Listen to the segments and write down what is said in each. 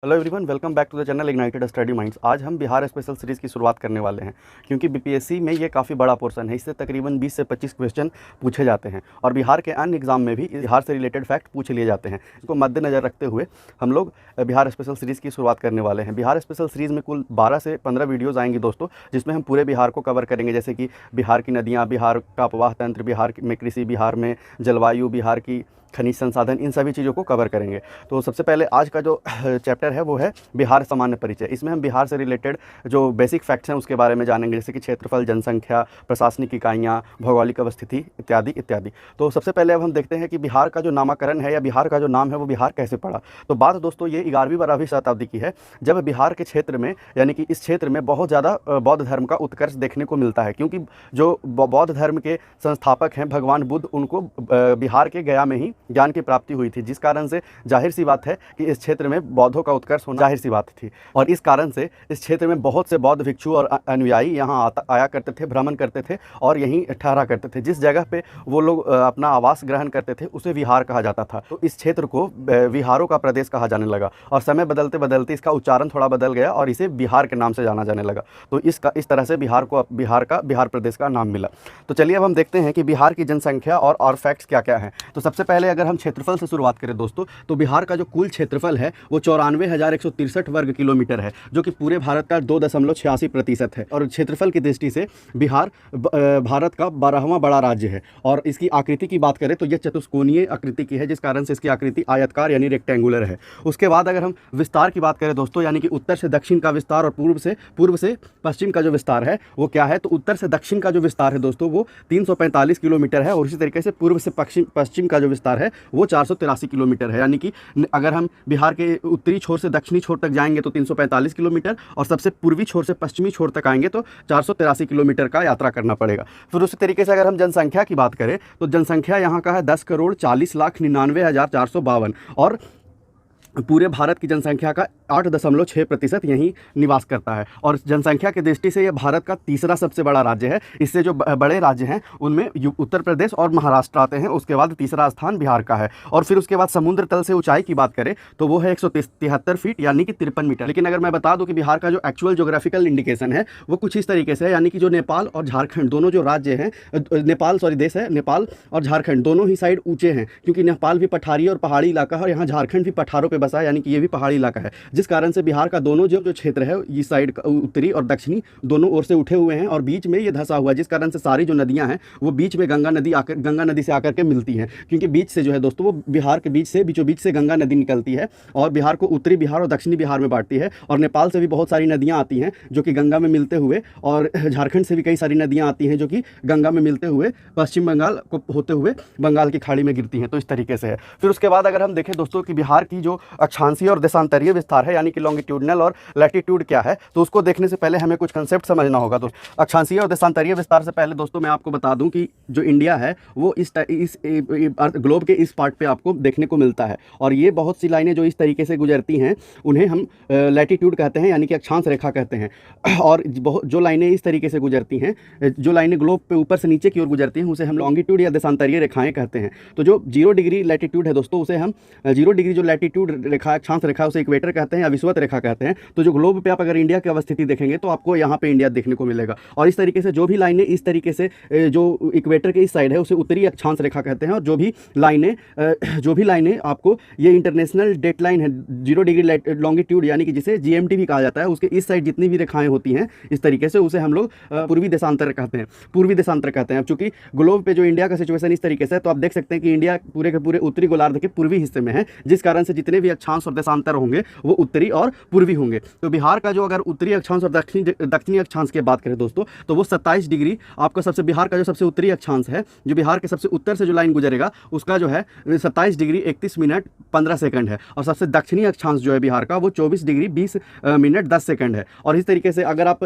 Hello everyone, welcome back to the channel ignited study minds. आज हम Bihar special series की शुरुआत करने वाले हैं क्योंकि बीपीएससी में ये काफ़ी बड़ा पोर्शन है। इससे तकरीबन 20 से 25 क्वेश्चन पूछे जाते हैं और बिहार के अन्य एग्जाम में भी बिहार से रिलेटेड फैक्ट पूछ लिए जाते हैं। इसको मद्देनज़र रखते हुए हम लोग बिहार स्पेशल सीरीज़ की शुरुआत करने वाले हैं। बिहार स्पेशल सीरीज़ में कुल 12 से 15 वीडियोज़ आएंगी दोस्तों, जिसमें हम पूरे बिहार को कवर करेंगे, जैसे कि बिहार की नदियाँ, बिहार का अपवाह तंत्र, बिहार में कृषि, बिहार में जलवायु, बिहार की खनिज संसाधन, इन सभी चीज़ों को कवर करेंगे। तो सबसे पहले आज का जो चैप्टर है वो है बिहार सामान्य परिचय। इसमें हम बिहार से रिलेटेड जो बेसिक फैक्ट्स हैं उसके बारे में जानेंगे, जैसे कि क्षेत्रफल, जनसंख्या, प्रशासनिक इकाइयाँ, भौगोलिक अवस्थिति इत्यादि इत्यादि। तो सबसे पहले अब हम देखते हैं कि बिहार का जो नामकरण है या बिहार का जो नाम है वो बिहार कैसे पड़ा। तो बात दोस्तों ये 11वीं-12वीं शताब्दी की है, जब बिहार के क्षेत्र में यानी कि इस क्षेत्र में बहुत ज़्यादा बौद्ध धर्म का उत्कर्ष देखने को मिलता है, क्योंकि जो बौद्ध धर्म के संस्थापक हैं भगवान बुद्ध, उनको बिहार के गया में ही ज्ञान की प्राप्ति हुई थी, जिस कारण से जाहिर सी बात है कि इस क्षेत्र में बौद्धों का उत्कर्ष होना जाहिर सी बात थी। और इस कारण से इस क्षेत्र में बहुत से बौद्ध भिक्षु और अनुयायी यहाँ आया करते थे, भ्रमण करते थे और यहीं ठहरा करते थे। जिस जगह पे वो लोग अपना आवास ग्रहण करते थे उसे विहार कहा जाता था। तो इस क्षेत्र को विहारों का प्रदेश कहा जाने लगा और समय बदलते बदलते इसका उच्चारण थोड़ा बदल गया और इसे बिहार के नाम से जाना जाने लगा। तो इस तरह से बिहार को बिहार प्रदेश का नाम मिला। तो चलिए अब हम देखते हैं कि बिहार की जनसंख्या और फैक्ट्स क्या क्या हैं। तो सबसे पहले अगर हम क्षेत्रफल से शुरुआत करें दोस्तों, तो बिहार का जो कुल क्षेत्रफल है वो 94,163 वर्ग किलोमीटर है, जो कि पूरे भारत का 2.86% है। और क्षेत्रफल की दृष्टि से बिहार भारत का 12वां बड़ा राज्य है। और इसकी आकृति की बात करें तो यह चतुष्कोणीय आकृति की है, जिस कारण से इसकी आकृति आयतकार यानी रेक्टेंगुलर है। उसके बाद अगर हम विस्तार की बात करें दोस्तों, यानी कि उत्तर से दक्षिण का विस्तार और पूर्व से पश्चिम का जो विस्तार है वो क्या है, तो उत्तर से दक्षिण का जो विस्तार है दोस्तों वो 345 किलोमीटर है। और इसी तरीके से पूर्व से पश्चिम का जो विस्तार है वो 483 किलोमीटर है। यानी कि अगर हम बिहार के उत्तरी छोर से दक्षिणी छोर तक जाएंगे तो 345 किलोमीटर, और सबसे पूर्वी छोर से पश्चिमी छोर तक आएंगे तो 483 किलोमीटर का यात्रा करना पड़ेगा। फिर उसी तरीके से अगर हम जनसंख्या की बात करें तो जनसंख्या यहाँ का है 10,40,99,452 और पूरे भारत की जनसंख्या का 8.6% यहीं निवास करता है। और जनसंख्या की दृष्टि से यह भारत का तीसरा सबसे बड़ा राज्य है। इससे जो बड़े राज्य हैं उनमें उत्तर प्रदेश और महाराष्ट्र आते हैं, उसके बाद तीसरा स्थान बिहार का है। और फिर उसके बाद समुद्र तल से ऊंचाई की बात करें तो वो है 173 फीट यानी कि 53 मीटर। लेकिन अगर मैं बता दूं कि बिहार का जो एक्चुअल जोग्राफिकल इंडिकेशन है वो कुछ इस तरीके से है, यानी कि जो नेपाल और झारखंड दोनों जो राज्य हैं, देश है, नेपाल और झारखंड दोनों ही साइड ऊंचे हैं, क्योंकि नेपाल भी पठारी और पहाड़ी इलाका है और यहाँ झारखंड भी पठारों पर बसा है, यानी कि ये भी पहाड़ी इलाका है। जिस कारण से बिहार का दोनों जो क्षेत्र है, इस साइड उत्तरी और दक्षिणी दोनों ओर से उठे हुए हैं और बीच में ये धंसा हुआ है, जिस कारण से सारी जो नदियां हैं वो बीच में गंगा नदी से आकर के मिलती हैं। क्योंकि बीच से जो है दोस्तों वो बिहार के बीचों बीच से गंगा नदी निकलती है और बिहार को उत्तरी बिहार और दक्षिणी बिहार में बांटती है। और नेपाल से भी बहुत सारी नदियाँ आती हैं जो कि गंगा में मिलते हुए, और झारखंड से भी कई सारी नदियाँ आती हैं जो कि गंगा में मिलते हुए पश्चिम बंगाल को होते हुए बंगाल की खाड़ी में गिरती हैं। तो इस तरीके से है। फिर उसके बाद अगर हम देखें दोस्तों कि बिहार की जो अक्षांशीय और देशांतरीय विस्तार है, यानी कि लॉन्गिट्यूडनल और लैटिट्यूड क्या है, तो उसको देखने से पहले हमें कुछ कंसेप्ट समझना होगा। तो अक्षांशीय और देशांतरीय विस्तार से पहले दोस्तों मैं आपको बता दूं कि जो इंडिया है वो इस ग्लोब के इस पार्ट पे आपको देखने को मिलता है। और ये बहुत सी लाइनें जो इस तरीके से गुजरती हैं उन्हें हम लैटिट्यूड कहते हैं, यानी कि अक्षांश रेखा कहते हैं। और जो लाइनें इस तरीके से गुजरती हैं, जो लाइनें ग्लोब पे ऊपर से नीचे की ओर गुजरती हैं, उसे हम लॉन्गिट्यूड या देशांतरीय रेखाएं कहते हैं। तो जो 0 डिग्री लैटिट्यूड है दोस्तों, उसे हम 0 डिग्री जो लैटिट्यूड रेखा, अक्षांश रेखा, उसे इक्वेटर कहते हैं या विषुवत रेखा कहते हैं। तो जो ग्लोब पे आप अगर इंडिया की अवस्थिति देखेंगे तो आपको यहाँ पे इंडिया देखने को मिलेगा। और इस तरीके से जो भी लाइनें इस तरीके से जो इक्वेटर के इस साइड है उसे उत्तरी अक्षांश रेखा कहते हैं। और जो भी लाइनें आपको ये इंटरनेशनल डेट लाइन है 0 डिग्री लॉन्गिट्यूड यानी कि जिसे GMT भी कहा जाता है, उसके इस साइड जितनी भी रेखाएं होती हैं इस तरीके से, उसे हम लोग पूर्वी देशांतर कहते हैं। अब चूंकि ग्लोब पे जो इंडिया का सिचुएशन इस तरीके से है तो आप देख सकते हैं कि इंडिया पूरे के पूरे उत्तरी गोलार्ध के पूर्वी हिस्से में है, जिस कारण से जितने भी अक्षांश और देशांतर होंगे वो उत्तरी और पूर्वी होंगे। तो बिहार का जो अगर उत्तरी अक्षांश और दक्षिणी अक्षांश की बात करें दोस्तों तो वो 27 डिग्री आपका बिहार का जो सबसे उत्तरी अक्षांश है, जो बिहार के सबसे उत्तर से जो लाइन गुजरेगा उसका जो है 27 डिग्री 31 मिनट 15 सेकंड है। और सबसे दक्षिणी अक्षांश जो है बिहार का वो 24 डिग्री 20 मिनट 10 सेकंड है। और इस तरीके से अगर आप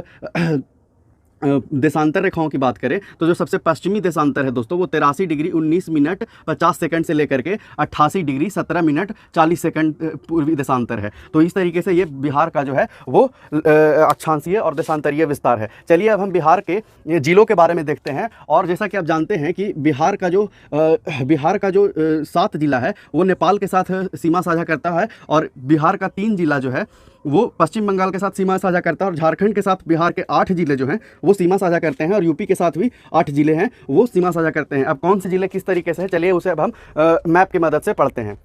देशांतर रेखाओं की बात करें तो जो सबसे पश्चिमी देशांतर है दोस्तों वो 83 डिग्री 19 मिनट 50 सेकंड से लेकर के 88 डिग्री 17 मिनट 40 सेकंड पूर्वी देशांतर है। तो इस तरीके से ये बिहार का जो है वो अक्षांशीय और देशांतरीय विस्तार है। चलिए अब हम बिहार के जिलों के बारे में देखते हैं। और जैसा कि आप जानते हैं कि बिहार का जो 7 जिला है वो नेपाल के साथ सीमा साझा करता है, और बिहार का 3 जिला जो है वो पश्चिम बंगाल के साथ सीमा साझा करता है, और झारखंड के साथ बिहार के 8 जिले जो हैं वो सीमा साझा करते हैं, और यूपी के साथ भी 8 जिले हैं वो सीमा साझा करते हैं। अब कौन से जिले किस तरीके से है, चलिए उसे अब हम मैप की मदद से पढ़ते हैं।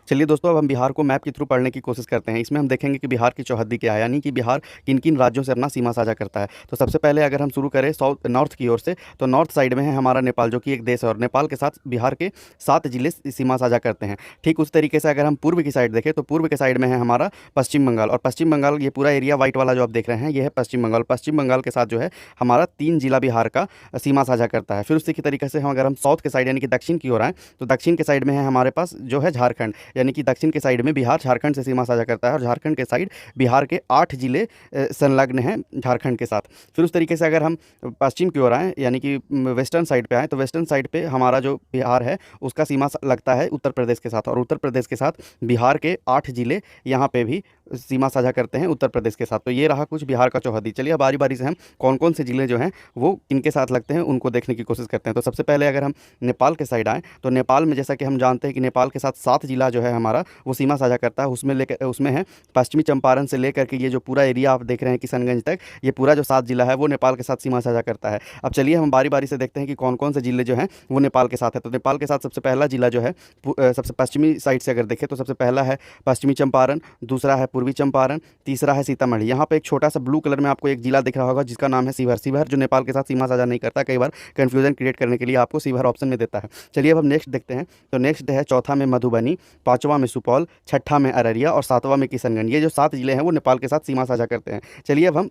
चलिए दोस्तों अब हम बिहार को मैप के थ्रू पढ़ने की कोशिश करते हैं। इसमें हम देखेंगे कि बिहार की चौहद्दी क्या है, यानी कि बिहार किन किन राज्यों से अपना सीमा साझा करता है। तो सबसे पहले अगर हम शुरू करें नॉर्थ की ओर से, तो नॉर्थ साइड में है हमारा नेपाल, जो कि एक देश है, और नेपाल के साथ बिहार के 7 जिले सीमा साझा करते हैं। ठीक उस तरीके से अगर हम पूर्व की साइड देखें तो पूर्व के साइड में है हमारा पश्चिम बंगाल, और पश्चिम बंगाल ये पूरा एरिया व्हाइट वाला जो आप देख रहे हैं ये है पश्चिम बंगाल। पश्चिम बंगाल के साथ जो है हमारा 3 जिला बिहार का सीमा साझा करता है। फिर उसी तरीके से हम अगर हम साउथ के साइड यानी कि दक्षिण की ओर आएँ तो दक्षिण के साइड में है हमारे पास जो है झारखंड, यानी कि दक्षिण के साइड में बिहार झारखंड से सीमा साझा करता है, और झारखंड के साइड बिहार के 8 जिले संलग्न हैं झारखंड के साथ। फिर उस तरीके से अगर हम पश्चिम की ओर आएँ यानी कि वेस्टर्न साइड पे आएँ तो वेस्टर्न साइड पे हमारा जो बिहार है उसका सीमा लगता है उत्तर प्रदेश के साथ, और उत्तर प्रदेश के साथ बिहार के 8 जिले यहाँ पे भी सीमा साझा करते हैं उत्तर प्रदेश के साथ। तो ये रहा कुछ बिहार का चौहद्दी। चलिए अब बारी बारी से हम कौन कौन से जिले जो हैं वो किनके साथ लगते हैं उनको देखने की कोशिश करते हैं। तो सबसे पहले अगर हम नेपाल के साइड आएँ तो नेपाल में जैसा कि हम जानते हैं कि नेपाल के साथ 7 जिला जो है हमारा वो सीमा साझा करता है। उसमें है पश्चिमी चंपारण से लेकर के ये जो पूरा एरिया आप देख रहे हैं किशनगंज तक, ये पूरा जो 7 जिला है वो नेपाल के साथ सीमा साझा करता है। अब चलिए हम बारी बारी से देखते हैं कि कौन कौन से जिले जो हैं वो नेपाल के साथ है। तो नेपाल के साथ सबसे पहला जिला जो है सबसे पश्चिमी साइड से अगर देखें तो सबसे पहला है पश्चिमी चंपारण, दूसरा है पूर्वी चंपारण, तीसरा है सीतामढ़ी। यहाँ पे एक छोटा सा ब्लू कलर में आपको एक जिला दिख रहा होगा जिसका नाम है शिवहर। शिवहर जो नेपाल के साथ सीमा साझा नहीं करता, कई बार कन्फ्यूजन क्रिएट करने के लिए आपको शिवहर ऑप्शन में देता है। चलिए अब हम नेक्स्ट देखते हैं। तो नेक्स्ट है चौथा में मधुबनी, पाँचवा में सुपौल, छठा में अररिया और 7वां में किशनगंज। ये जो 7 जिले हैं वो नेपाल के साथ सीमा साझा करते हैं। चलिए अब हम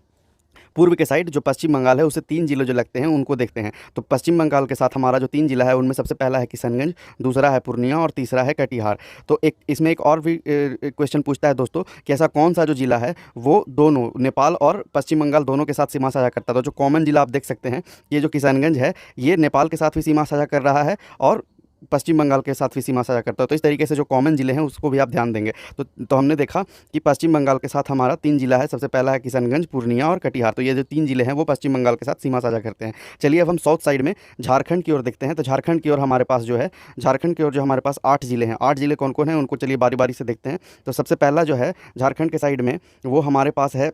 पूर्व के साइड जो पश्चिम बंगाल है उसे 3 जिले जो लगते हैं उनको देखते हैं। तो पश्चिम बंगाल के साथ हमारा जो 3 जिला है उनमें सबसे पहला है किशनगंज, दूसरा है पूर्णिया और तीसरा है कटिहार। तो इसमें एक और भी क्वेश्चन पूछता है दोस्तों कि ऐसा कौन सा जो जिला है वो दोनों नेपाल और पश्चिम बंगाल दोनों के साथ सीमा साझा करता है। तो जो कॉमन जिला आप देख सकते हैं ये जो किशनगंज है ये नेपाल के साथ भी सीमा साझा कर रहा है और पश्चिम बंगाल के साथ भी सीमा साझा करता है। तो इस तरीके से जो कॉमन जिले हैं उसको भी आप ध्यान देंगे। तो हमने देखा कि पश्चिम बंगाल के साथ हमारा 3 जिला है, सबसे पहला है किशनगंज, पूर्णिया और कटिहार। तो ये जो 3 जिले हैं वो पश्चिम बंगाल के साथ सीमा साझा करते हैं। चलिए अब हम साउथ साइड में झारखंड की ओर देखते हैं। तो झारखंड की ओर हमारे पास जो है झारखंड की ओर जो हमारे पास 8 जिले हैं। 8 जिले कौन कौन हैं उनको चलिए बारी बारी से देखते हैं। तो सबसे पहला जो है झारखंड के साइड में वो हमारे पास है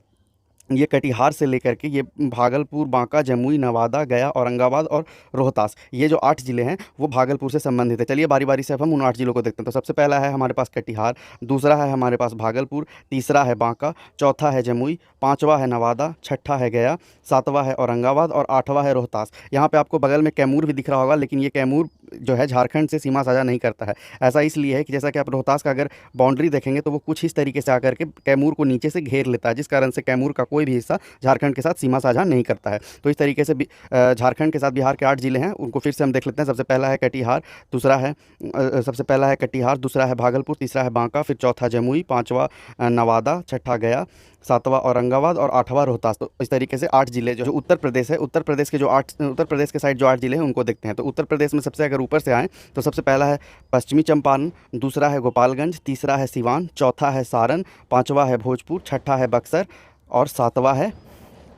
ये कटिहार से लेकर के ये भागलपुर, बांका, जमुई, नवादा, गया, औरंगाबाद और रोहतास, ये जो 8 ज़िले हैं वो भागलपुर से संबंधित है। चलिए बारी बारी से अब हम उन 8 ज़िलों को देखते हैं। तो सबसे पहला है हमारे पास कटिहार, दूसरा है हमारे पास भागलपुर, तीसरा है बांका, चौथा है जमुई, पाँचवा है नवादा, छठा है गया, सातवां है औरंगाबाद और 8वां है रोहतास। यहाँ पे आपको बगल में कैमूर भी दिख रहा होगा, लेकिन ये कैमूर जो है झारखंड से सीमा साझा नहीं करता है। ऐसा इसलिए है कि जैसा कि आप रोहतास का अगर बाउंड्री देखेंगे तो वो कुछ इस तरीके से आकर के कैमूर को नीचे से घेर लेता है, जिस कारण से कैमूर का कोई भी हिस्सा झारखंड के साथ सीमा साझा नहीं करता है। तो इस तरीके से झारखंड के साथ बिहार के 8 ज़िले हैं, उनको फिर से हम देख लेते हैं। सबसे पहला है कटिहार, सबसे पहला है कटिहार, दूसरा है भागलपुर, तीसरा है बांका, फिर चौथा जमुई, पाँचवा नवादा, छठा गया, सातवां औरंगाबाद और 8वां रोहतास। तो इस तरीके से 8 ज़िले जो उत्तर प्रदेश है, उत्तर प्रदेश के साइड जो 8 ज़िले हैं उनको देखते हैं। तो उत्तर प्रदेश में सबसे अगर ऊपर से आएँ तो सबसे पहला है पश्चिमी चंपारण, दूसरा है गोपालगंज, तीसरा है सिवान, चौथा है सारण, पाँचवा है भोजपुर, छठा है बक्सर और सातवां है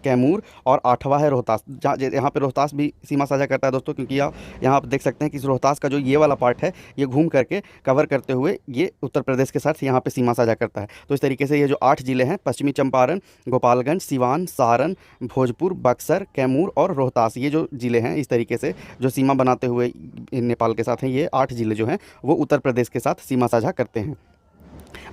कैमूर और 8वां है रोहतास। यहाँ पे रोहतास भी सीमा साझा करता है दोस्तों, क्योंकि यहाँ आप देख सकते हैं कि इस रोहतास का जो ये वाला पार्ट है ये घूम करके कवर करते हुए ये उत्तर प्रदेश के साथ यहाँ पे सीमा साझा करता है। तो इस तरीके से ये जो 8 ज़िले हैं पश्चिमी चंपारण, गोपालगंज, सिवान, सारण, भोजपुर, बक्सर, कैमूर और रोहतास, ये जो ज़िले हैं इस तरीके से जो सीमा बनाते हुए नेपाल के साथ हैं, ये 8 ज़िले जो हैं वो उत्तर प्रदेश के साथ सीमा साझा करते हैं।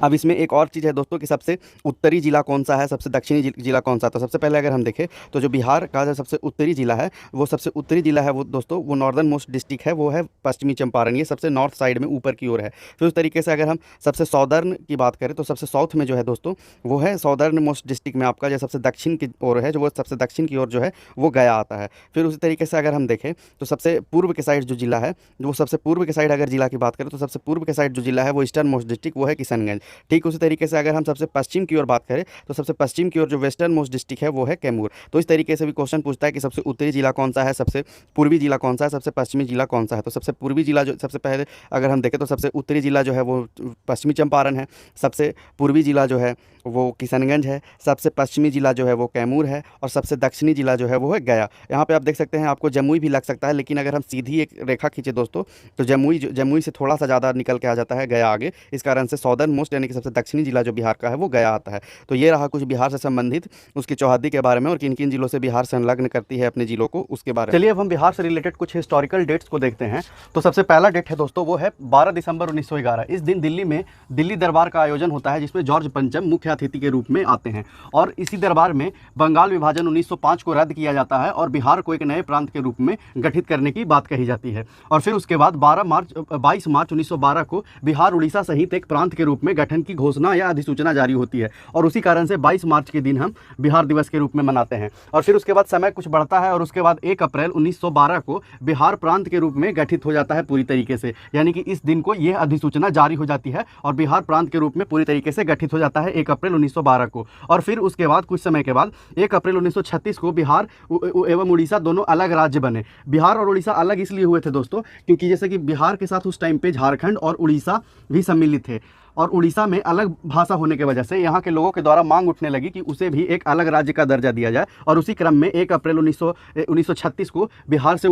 अब इसमें एक और चीज़ है दोस्तों कि सबसे उत्तरी ज़िला कौन सा है, सबसे दक्षिणी ज़िला कौन सा। तो सबसे पहले अगर हम देखें तो जो बिहार का जो सबसे उत्तरी ज़िला है वो सबसे उत्तरी ज़िला है वो दोस्तों वो नॉर्दर्न मोस्ट डिस्ट्रिक्ट है, वो है पश्चिमी चंपारण। ये सबसे नॉर्थ साइड में ऊपर की ओर है। फिर उस तरीके से अगर हम सबसे सौदर्न की बात करें तो सबसे साउथ में जो है दोस्तों वो है सौदर्न मोस्ट डिस्ट्रिक्ट में आपका जो सबसे दक्षिण की ओर है, जो वो सबसे दक्षिण की ओर जो है वो गया आता है। फिर उसी तरीके से अगर हम देखें तो सबसे पूर्व के साइड जो जिला है, वो सबसे पूर्व के साइड अगर जिला की बात करें तो सबसे पूर्व के साइड जो जिला है वो ईस्टर्न मोस्ट डिस्ट्रिक्ट वो है किशनगंज। ठीक उसी तरीके से अगर हम सबसे पश्चिम की ओर बात करें तो सबसे पश्चिम की ओर जो वेस्टर्न मोस्ट डिस्ट्रिक्ट है वो है कैमूर। तो इस तरीके से भी क्वेश्चन पूछता है कि सबसे उत्तरी जिला कौन सा है, सबसे पूर्वी जिला कौन सा है, सबसे पश्चिमी जिला कौन सा है। तो सबसे पूर्वी जिला जो सबसे पहले अगर हम देखें तो सबसे उत्तरी जिला जो है वो पश्चिमी चंपारण है, सबसे पूर्वी जिला जो है वो किशनगंज है, सबसे पश्चिमी जिला जो है वो कैमूर है और सबसे दक्षिणी जिला जो है वो है गया। यहाँ पे आप देख सकते हैं आपको जमुई भी लग सकता है, लेकिन अगर हम सीधी एक रेखा खींचे दोस्तों तो जमुई से थोड़ा सा ज़्यादा निकल के आ जाता है गया आगे, इस कारण से सॉदर्न मोस्ट यानी कि सबसे दक्षिणी जिला जो बिहार का है वो गया आता है। तो ये रहा कुछ बिहार से संबंधित उसकी चौहद्दी के बारे में और किन किन जिलों से बिहार संलग्न करती है अपने जिलों को उसके बारे में। चलिए अब हम बिहार से रिलेटेड कुछ हिस्टोरिकल डेट्स को देखते हैं। तो सबसे पहला डेट है दोस्तों वो है 12 दिसंबर 1911। इस दिन दिल्ली में दिल्ली दरबार का आयोजन होता है जिसमें जॉर्ज पंचम मुख्य अतिथि के रूप में आते हैं और इसी दरबार में बंगाल विभाजन 1905 को रद्द किया जाता है और बिहार को एक नए प्रांत के रूप में गठित करने की बात कही जाती है। और फिर उसके बाद 22 मार्च 1912 को बिहार उड़ीसा सहित एक प्रांत के रूप में गठन की घोषणा या अधिसूचना जारी होती है और उसी कारण से 22 मार्च के दिन हम बिहार दिवस के रूप में मनाते हैं। और फिर उसके बाद समय कुछ बढ़ता है और उसके बाद 1 अप्रैल 1912 को बिहार प्रांत के रूप में गठित हो जाता है पूरी तरीके से, यानी कि इस दिन को यह अधिसूचना जारी हो जाती है और बिहार प्रांत के रूप में पूरी तरीके से गठित हो जाता है 1 अप्रैल 1912 को। और फिर उसके बाद कुछ समय के बाद 1 अप्रैल 1936 को बिहार एवं उड़ीसा दोनों अलग राज्य बने। बिहार और उड़ीसा अलग इसलिए हुए थे दोस्तों क्योंकि जैसे कि बिहार के साथ उस टाइम पे झारखंड और उड़ीसा भी सम्मिलित थे और उड़ीसा में अलग भाषा होने की वजह से यहाँ के लोगों के द्वारा मांग उठने लगी कि उसे भी एक अलग राज्य का दर्जा दिया जाए और उसी क्रम में 1 अप्रैल 1936 को बिहार से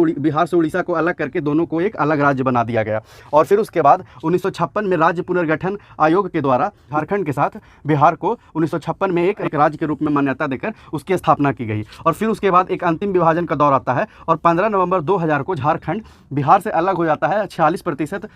उड़ीसा को अलग करके दोनों को एक अलग राज्य बना दिया गया। और फिर उसके बाद 1956 में राज्य पुनर्गठन आयोग के द्वारा झारखंड के साथ बिहार को 1956 में एक राज्य के रूप में मान्यता देकर उसकी स्थापना की गई। और फिर उसके बाद एक अंतिम विभाजन का दौर आता है और 15 नवंबर 2000 को झारखंड बिहार से अलग हो जाता है 46%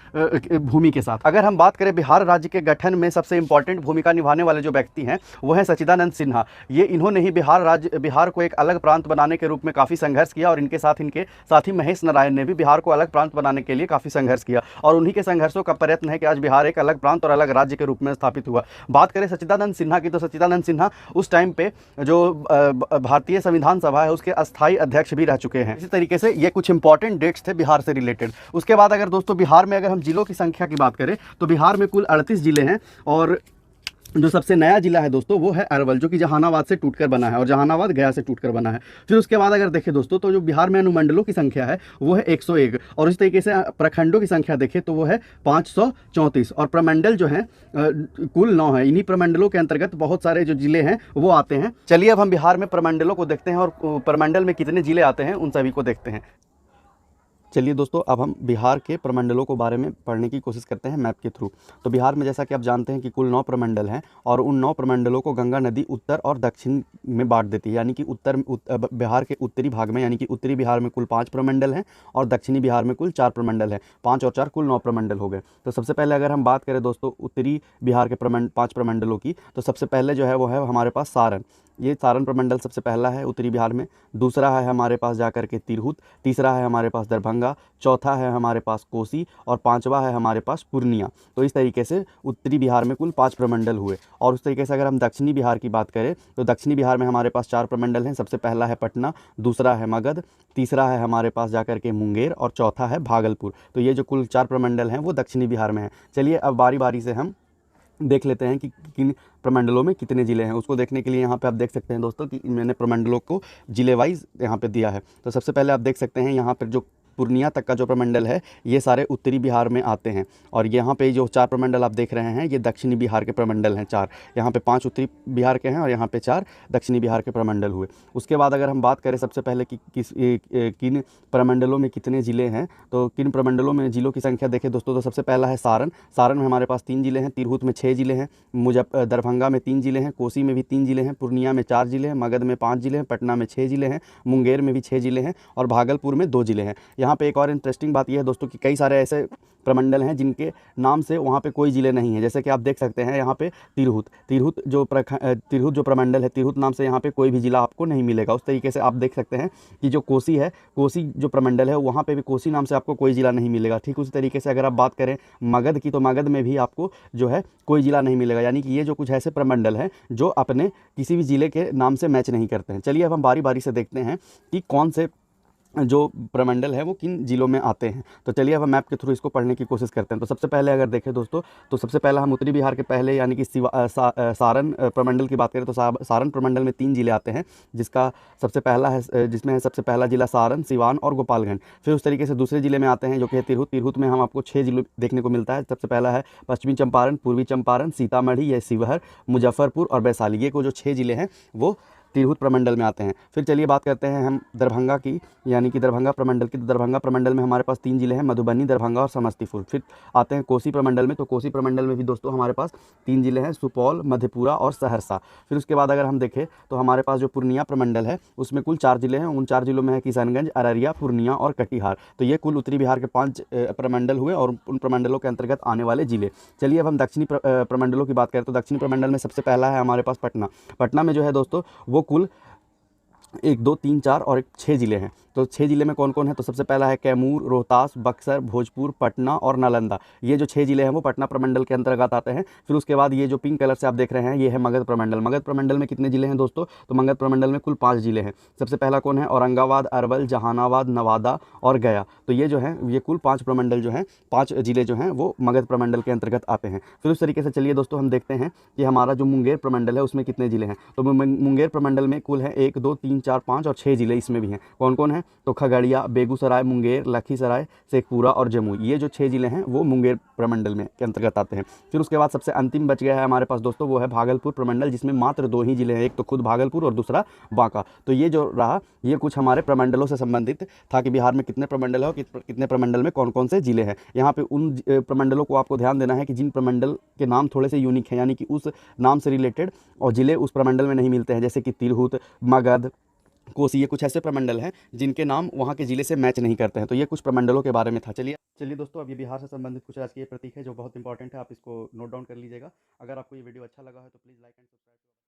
भूमि के साथ। अगर हम बात करें बिहार राज्य गठन में सबसे इंपॉर्टेंट भूमिका निभाने वाले जो व्यक्ति हैं वो हैं सच्चिदानंद सिन्हा। ये इन्होंने ही बिहार को एक अलग प्रांत बनाने के रूप में काफ़ी संघर्ष किया और इनके साथी महेश नारायण ने भी बिहार को अलग प्रांत बनाने के लिए काफ़ी संघर्ष किया और उन्हीं के संघर्षों का प्रयत्न है कि आज बिहार एक अलग प्रांत और अलग राज्य के रूप में स्थापित हुआ। बात करें सच्चिदानंद सिन्हा की तो सच्चिदानंद सिन्हा उस टाइम पे जो भारतीय संविधान सभा है उसके अस्थायी अध्यक्ष भी रह चुके हैं। इसी तरीके से ये कुछ इंपॉर्टेंट डेट्स थे बिहार से रिलेटेड। उसके बाद अगर दोस्तों बिहार में अगर हम जिलों की संख्या की बात करें तो बिहार में कुल 38 जिले हैं और जो सबसे नया जिला है दोस्तों वो है अरवल, जो कि जहानाबाद से टूटकर बना है और जहानाबाद गया से टूटकर बना है। फिर उसके बाद अगर देखें दोस्तों तो जो बिहार में अनुमंडलों की संख्या है वो है 101 और इस तरीके से प्रखंडों की संख्या देखें तो वो है 534 और प्रमंडल जो है कुल 9 है। इन्हीं प्रमंडलों के अंतर्गत बहुत सारे जो जिले हैं वो आते हैं। चलिए अब हम बिहार में प्रमंडलों को देखते हैं और प्रमंडल में कितने जिले आते हैं उन सभी को देखते हैं। चलिए दोस्तों अब हम बिहार के प्रमंडलों को बारे में पढ़ने की कोशिश करते हैं मैप के थ्रू। तो बिहार में जैसा कि आप जानते हैं कि कुल 9 प्रमंडल हैं और उन 9 प्रमंडलों को गंगा नदी उत्तर और दक्षिण में बांट देती है, यानी कि बिहार के उत्तरी भाग में यानी कि उत्तरी बिहार में कुल 5 प्रमंडल हैं और दक्षिणी बिहार में कुल 4 प्रमंडल हैं। 5 और 4 कुल 9 प्रमंडल हो गए। तो सबसे पहले अगर हम बात करें दोस्तों उत्तरी बिहार के 5 प्रमंडलों की तो सबसे पहले जो है वो है हमारे पास सारण। ये सारण प्रमंडल सबसे पहला है उत्तरी बिहार में। दूसरा है हमारे पास जाकर के तिरहुत, तीसरा है हमारे पास दरभंगा, चौथा है हमारे पास कोसी और पांचवा है हमारे पास पूर्णिया। तो इस तरीके से उत्तरी बिहार में कुल 5 प्रमंडल हुए। और उस तरीके से अगर हम दक्षिणी बिहार की बात करें तो दक्षिणी बिहार में हमारे पास 4 प्रमंडल हैं। सबसे पहला है पटना, दूसरा है मगध, तीसरा है हमारे पास जाकर के मुंगेर और चौथा है भागलपुर। तो ये जो कुल 4 प्रमंडल हैं वो दक्षिणी बिहार में हैं। चलिए अब बारी बारी से हम देख लेते हैं कि किन प्रमंडलों में कितने ज़िले हैं। उसको देखने के लिए यहाँ पे आप देख सकते हैं दोस्तों कि मैंने प्रमंडलों को ज़िले वाइज यहाँ पे दिया है। तो सबसे पहले आप देख सकते हैं यहाँ पर जो पूर्णिया तक का जो प्रमंडल है ये सारे उत्तरी बिहार में आते हैं और यहाँ पे जो 4 प्रमंडल आप देख रहे हैं ये दक्षिणी बिहार के प्रमंडल हैं 4। यहाँ पे 5 उत्तरी बिहार के हैं और यहाँ पे 4 दक्षिणी बिहार के प्रमंडल हुए। उसके बाद अगर हम बात करें सबसे पहले कि किन प्रमंडलों में कितने ज़िले हैं तो किन प्रमंडलों में ज़िलों की संख्या देखें दोस्तों तो सबसे पहला है सारण। सारण में हमारे पास 3 ज़िले हैं, तिरहुत में 6 ज़िले हैं, दरभंगा में 3 ज़िले हैं, कोसी में भी 3 ज़िले हैं, पूर्णिया में 4 ज़िले हैं, मगध में 5 ज़िले हैं, पटना में 6 ज़िले हैं, मुंगेर में भी 6 ज़िले हैं और भागलपुर में 2 ज़िले हैं। यहाँ पे एक और इंटरेस्टिंग बात यह है दोस्तों कि कई सारे ऐसे प्रमंडल हैं जिनके नाम से वहाँ पे कोई ज़िले नहीं है। जैसे कि आप देख सकते हैं यहाँ पे तिरहुत जो प्रमंडल है, तिरहुत नाम से यहाँ पे कोई भी ज़िला आपको नहीं मिलेगा। उस तरीके से आप देख सकते हैं कि जो कोसी है, कोसी जो प्रमंडल है वहाँ पे भी कोसी नाम से आपको कोई ज़िला नहीं मिलेगा। ठीक उसी तरीके से अगर आप बात करें मगध की तो मगध में भी आपको जो है कोई ज़िला नहीं मिलेगा। यानी कि ये जो कुछ ऐसे प्रमंडल हैं जो अपने किसी भी ज़िले के नाम से मैच नहीं करते हैं। चलिए अब हम बारी बारी से देखते हैं कि कौन से जो प्रमंडल है वो किन जिलों में आते हैं। तो चलिए अब हम मैप के थ्रू इसको पढ़ने की कोशिश करते हैं। तो सबसे पहले अगर देखें दोस्तों, तो सबसे पहला हम उत्तरी बिहार के पहले यानी कि सारण प्रमंडल की बात करें तो सारण प्रमंडल में 3 जिले आते हैं, जिसका सबसे पहला है, जिसमें है सबसे पहला जिला सारण, सिवान और गोपालगंज। फिर उस तरीके से दूसरे जिले में आते हैं जो कि है तिरहुत। तिरहुत में हम आपको 6 जिले देखने को मिलता है। सबसे पहला है पश्चिमी चंपारण, पूर्वी चंपारण, सीतामढ़ी, या शिवहर, मुजफ्फरपुर और वैशाली। ये को जो 6 जिले हैं वो तिरहुत प्रमंडल में आते हैं। फिर चलिए बात करते हैं हम दरभंगा की, यानी कि दरभंगा प्रमंडल की। तो दरभंगा प्रमंडल में हमारे पास 3 जिले हैं, मधुबनी, दरभंगा और समस्तीपुर। फिर आते हैं कोसी प्रमंडल में। तो कोसी प्रमंडल में भी दोस्तों हमारे पास 3 जिले हैं, सुपौल, मधेपुरा और सहरसा। फिर उसके बाद अगर हम देखें तो हमारे पास जो पूर्णिया प्रमंडल है उसमें कुल 4 जिले हैं। उन 4 जिलों में है किशनगंज, अररिया, पूर्णिया और कटिहार। तो ये कुल उत्तरी बिहार के 5 प्रमंडल हुए और उन प्रमंडलों के अंतर्गत आने वाले जिले। चलिए अब हम दक्षिणी प्रमंडलों की बात करें तो दक्षिणी प्रमंडल में सबसे पहला है हमारे पास पटना। पटना में जो है दोस्तों वो कुल 1, 2, 3, 4 और 6 जिले हैं। तो 6 जिले में कौन कौन है? तो सबसे पहला है कैमूर, रोहतास, बक्सर, भोजपुर, पटना और नालंदा। ये जो 6 जिले हैं वो पटना प्रमंडल के अंतर्गत आते हैं। फिर उसके बाद ये जो पिंक कलर से आप देख रहे हैं ये है मगध प्रमंडल। मगध प्रमंडल में कितने जिले हैं दोस्तों? तो मगध प्रमंडल में कुल 5 जिले हैं। सबसे पहला कौन है? औरंगाबाद, अरवल, जहानाबाद, नवादा और गया। तो ये जो है ये कुल 5 प्रमंडल जो हैं, 5 जिले जो हैं वो मगध प्रमंडल के अंतर्गत आते हैं। फिर उस तरीके से चलिए दोस्तों हम देखते हैं कि हमारा जो मुंगेर प्रमंडल है उसमें कितने जिले हैं। तो मुंगेर प्रमंडल में कुल है 1, 2, 3, 4, 5 और 6 जिले इसमें भी हैं। कौन कौन है? तो खगड़िया, बेगूसराय, मुंगेर, लखीसराय, शेखपुरा और जमुई। ये जो 6 जिले हैं वो मुंगेर प्रमंडल में के अंतर्गत आते हैं। फिर उसके बाद सबसे अंतिम बच गया है हमारे पास दोस्तों वो है भागलपुर प्रमंडल, जिसमें मात्र 2 ही जिले हैं, एक तो खुद भागलपुर और दूसरा बांका। तो ये जो रहा ये कुछ हमारे प्रमंडलों से संबंधित था कि बिहार में कितने प्रमंडल है और कितने प्रमंडल में कौन कौन से जिले हैं। यहाँ पे उन प्रमंडलों को आपको ध्यान देना है कि जिन प्रमंडल के नाम थोड़े से यूनिक हैं, यानी कि उस नाम से रिलेटेड और जिले उस प्रमंडल में नहीं मिलते हैं, जैसे कि तिरहुत, मगध, कोसी। ये कुछ ऐसे प्रमंडल हैं जिनके नाम वहाँ के जिले से मैच नहीं करते हैं। तो ये कुछ प्रमंडलों के बारे में था। चलिए दोस्तों, अब ये बिहार से संबंधित कुछ राजकीय प्रतीक है जो बहुत इंपॉर्टेंट है, आप इसको नोट डाउन कर लीजिएगा। अगर आपको ये वीडियो अच्छा लगा है तो प्लीज़ लाइक एंड सब्सक्राइब।